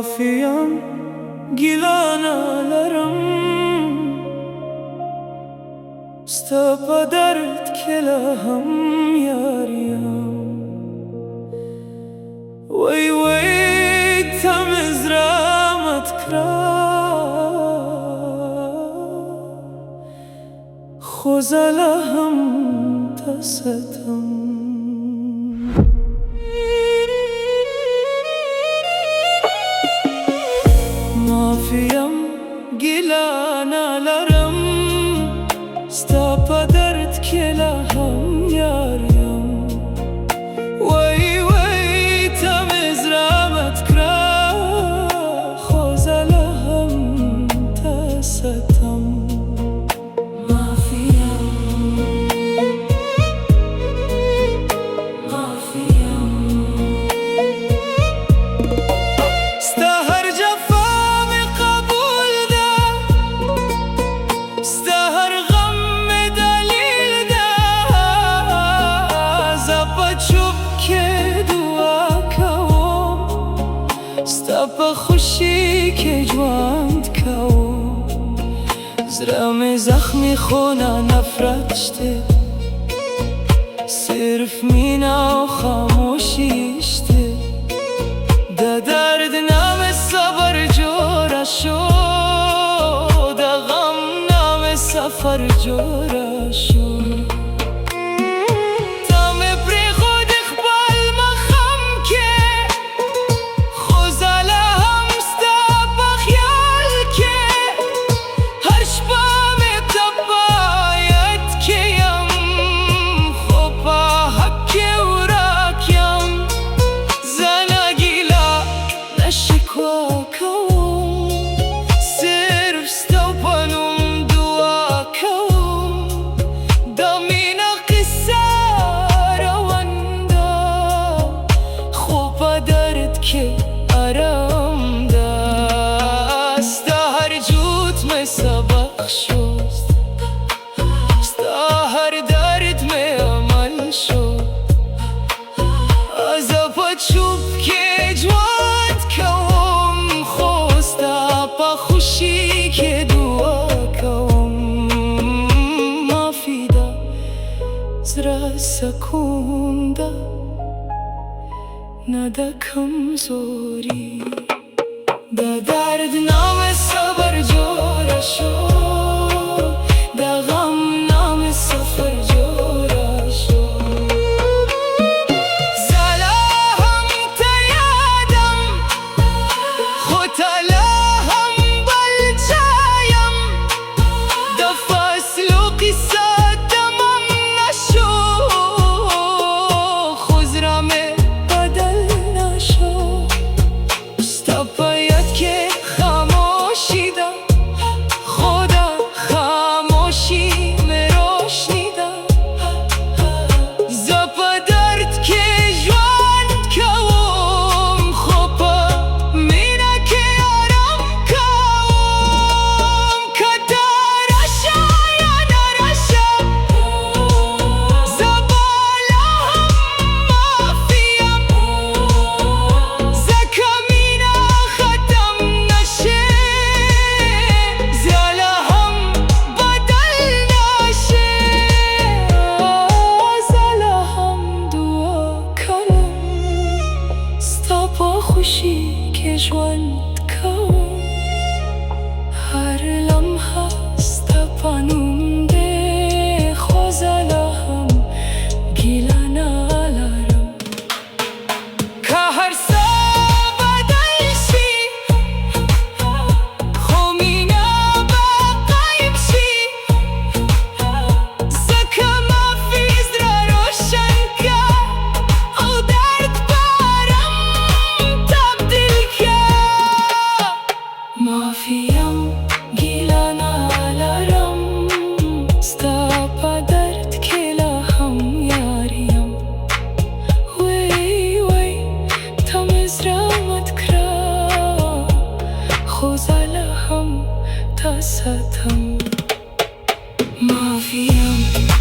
Mafiyam gilanalarım Sta dert kelaham yariyam Way way tamiz ramat kra Khozalaham tasatam Mafiyam gilanalarım Sta dert kelaham yariyam Way way tamiz ramat kra Khozalaham tasatam Sta خوشی که جواند کو زرم زخمی خونه نفرتشته صرف مینا و خاموشیشته ده درد نام صبر جورا شو ده غم نام سفر جورا شو Sta har dard mein amal shod Azab chub ke jwant kaum Khosta pa khushi ke dua kaum Mafida zra sakunda Nada kamzori Da dard naam sabr jora shod خوشی که جواند کو هر لمحه ستا پانونده خوزالهم گیلانالارم که هر سا بدل شی خو مینا بقایم شی زکه مافیز را روشن کرد او درد Mafiyam gilanalarım Sta dert kelaham yariyam Way way tamiz ramat kra Khozalaham tasatam Mafiyam